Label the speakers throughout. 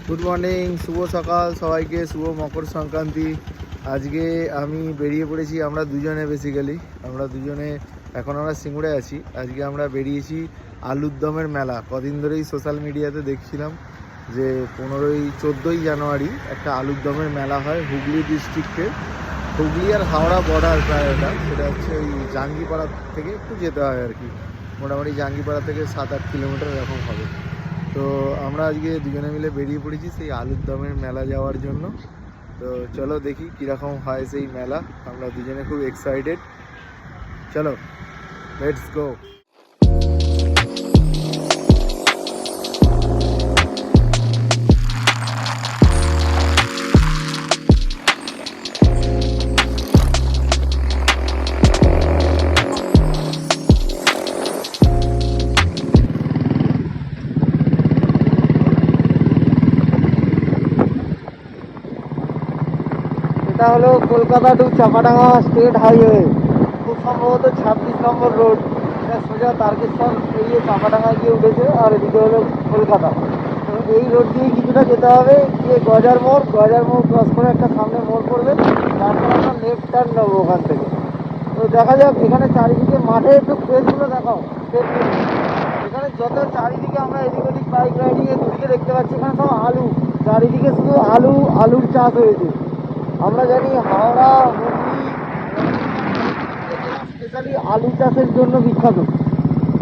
Speaker 1: Good morning, শুভ সকাল সবাইকে, শুভ মকর সংক্রান্তি। আজকে আমি বেরিয়ে পড়েছি, আমরা দুজনে বেসিক্যালি আমরা দুজনে এখন আমরা সিঙ্গুরে আছি। আজকে আমরা বেরিয়েছি আলুর দমের মেলা। কদিন ধরেই সোশ্যাল মিডিয়াতে দেখছিলাম যে 14ই জানুয়ারি একটা আলুর দমের মেলা হয় হুগলি ডিস্ট্রিক্টের, হুগলি আর হাওড়া বর্ডার প্রায় ওটা। সেটা হচ্ছে ওই জাঙ্গিপাড়া থেকে একটু যেতে হয় আর কি, মোটামুটি জাঙ্গিপাড়া থেকে 7-8 কিলোমিটার এরকম হবে। তো আমরা আজকে দুজনে মিলে বেরিয়ে পড়েছি সেই আলুর দমের মেলা যাওয়ার জন্য। তো চলো দেখি কীরকম হয় সেই মেলা, আমরা দুজনে খুব এক্সাইটেড। চলো লেটস গো। এটা হলো Kolkata to Chapadanga state highway, খুব সম্ভবত 26 নম্বর রোড। এটা সোজা তারকেশ্বর পেরিয়ে চাপাডাঙ্গা গিয়ে উঠেছে, আর এদিকে হলো কলকাতা। তো এই রোড দিয়ে কিছুটা যেতে হবে, গিয়ে গজার মোড় ক্রস করে একটা সামনে মোড় পড়বে, তারপর আমরা লেফট টার্ন নেবো ওখান থেকে। তো দেখা যাক এখানে চারিদিকে মাঠে একটু ফেসগুলো দেখাও। এখানে যত চারিদিকে আমরা এদিক ওদিক বাইক রাইডিংয়ে দুদিকে দেখতে পাচ্ছি, এখানে সব আলু, চারিদিকে শুধু আলুর চাষ হয়েছে। আমরা জানি হাওড়া হুগলি স্পেশালি আলু চাষের জন্য বিখ্যাত।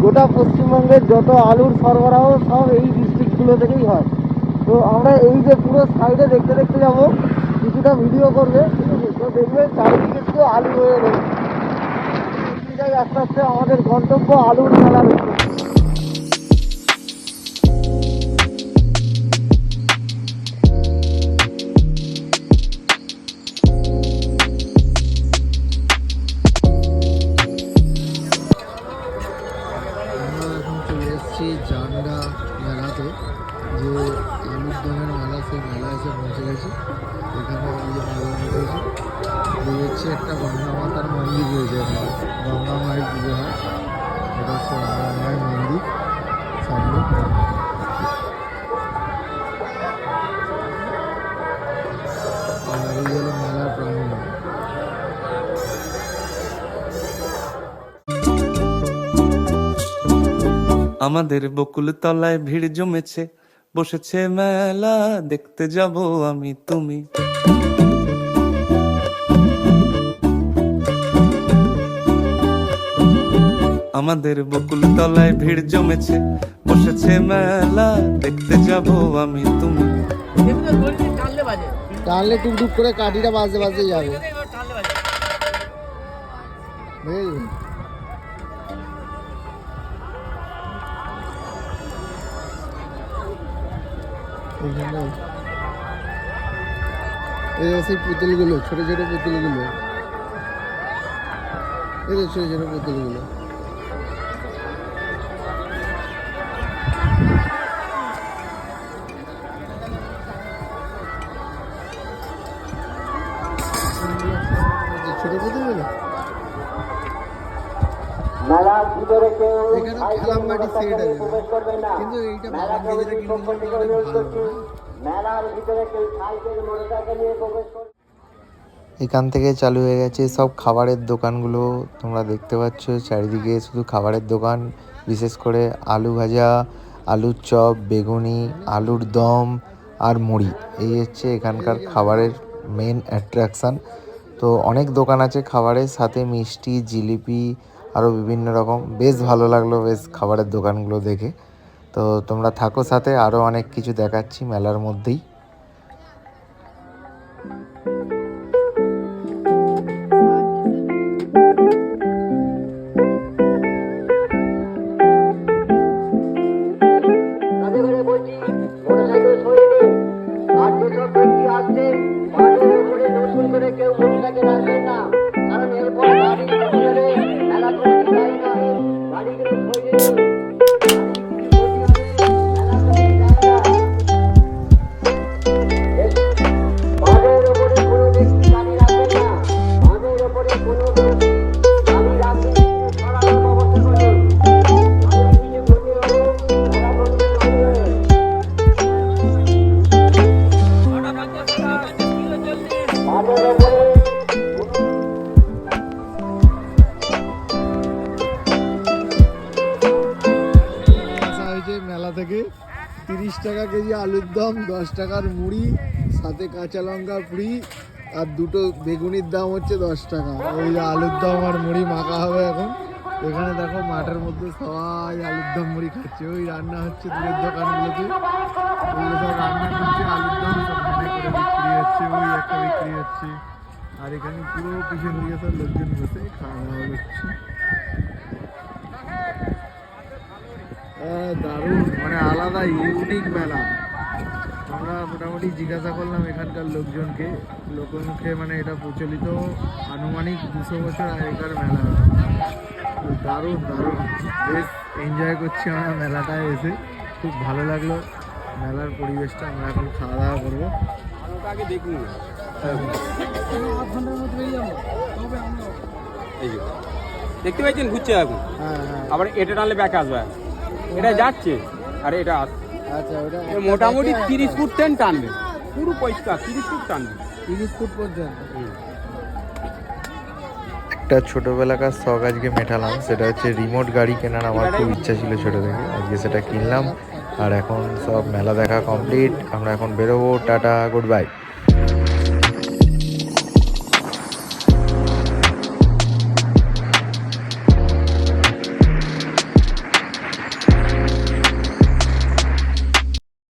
Speaker 1: গোটা পশ্চিমবঙ্গের যত আলুর সরবরাহ সব এই ডিস্ট্রিক্টগুলো থেকেই হয়। তো আমরা এই যে পুরো সাইডে দেখতে দেখতে যাব, কিছুটা ভিডিও করবে, ঠিক আছে? তো দেখবে চারিদিকে শুধু আলু হয়ে রয়েছে। আস্তে আস্তে আমাদের গন্তব্য আলুর মেলা রয়েছে। জানগা মেলাতে, যে আলুর দমের মেলা, সেই মেলা এসে পৌঁছে গেছি। এখানে এই যে মেলা বসেছি, এই হচ্ছে একটা গঙ্গা মাতার মন্দির রয়েছে, এখানে গঙ্গা মায়ের পুজো হয়। এটা হচ্ছে গঙ্গা মায়ের মন্দির সামনে। আর এই হলো মেলার প্রাঙ্গণ।
Speaker 2: আমাদের বকুল তলায় ভিড় জমেছে, বসেছে মেলা, দেখতে যাব আমি তুমি। আমাদের বকুল তলায় ভিড় জমেছে, বসেছে মেলা, দেখতে যাব আমি তুমি।
Speaker 1: টানলে টুকটুক করে কাঠিটা বাজতে বাজতে যাবে। সেই পুতুলগুলো, ছোট ছোট পুতুলগুলো, এই যে ছোট ছোট পুতুলগুলো। ছোট পুতুলগুলো এখানে খেলাম মাটি সেট আছে, কিন্তু এইটা বাঙালিদের এখান থেকে চালু হয়ে গেছে সব খাবারের দোকানগুলো। তোমরা দেখতে পাচ্ছ চারিদিকে শুধু খাবারের দোকান, বিশেষ করে আলু ভাজা, আলুর চপ, বেগুনি, আলুর দম আর মুড়ি। এই হচ্ছে এখানকার খাবারের মেন অ্যাট্রাকশান। তো অনেক দোকান আছে খাবারের, সাথে মিষ্টি, জিলিপি, আরও বিভিন্ন রকম। বেশ ভালো লাগলো বেশ খাবারের দোকানগুলো দেখে। তো তোমরা থাকো সাথে, আরও অনেক কিছু দেখাচ্ছি মেলার মধ্যেই। আলুর দম, 10 টাকার মুড়ি, সাথে কাঁচা লঙ্কা ফ্রি, আর দুটো বেগুনির দাম হচ্ছে 10 টাকা। ওই যে আলুর দম আর মুড়ি মাখা হবে এখন। এখানে দেখো মাঠের মধ্যে সবাই আলুর দম মুড়ি খাচ্ছে। ওই রান্না হচ্ছে দূরের দোকানগুলোতে, ওগুলো সব রান্না করছে, আলুর দম সব ভাবে করে বিক্রি হচ্ছে, ওই একটা বিক্রি হচ্ছে। আর এখানে পুরো পিছন দিকে সব লোকজন বসে খাওয়া দাওয়া করছে। দারুণ, মানে আলাদা ইউনিক মেলা। আমরা মোটামুটি জিজ্ঞাসা করলাম এখানকার লোকজনকে, লোকমুখে মানে এটা প্রচলিত আনুমানিক 200 বছর আগেকার মেলা। দারুণ দারুণ, বেশ এনজয় করছি আমরা মেলাটায় এসে, খুব ভালো লাগলো মেলার পরিবেশটা। আমরা এখন খাওয়া দাওয়া করবো।
Speaker 3: দেখতে পাচ্ছেন ঘুরছে এখন,
Speaker 1: হ্যাঁ হ্যাঁ,
Speaker 3: আবার এটা টানলে ব্যাক আসবে, এটা যাচ্ছে আর এটা আসছে।
Speaker 1: আচ্ছা ওটা
Speaker 3: এ মোটামুটি 30 ফুট ট্রেন টানবে, পুরো পরিষ্কার 30 ফুট টানবে।
Speaker 1: 30 ফুট পর্যন্ত।
Speaker 3: হুম।
Speaker 1: একটা ছোটোবেলাকার শখ আজকে মেটালাম, সেটা হচ্ছে রিমোট গাড়ি কেনার। আমার খুব ইচ্ছা ছিল ছোটো থেকে, আজকে সেটা কিনলাম। আর এখন সব মেলা দেখা কমপ্লিট, আমরা এখন বেরোবো। Tata, good bye.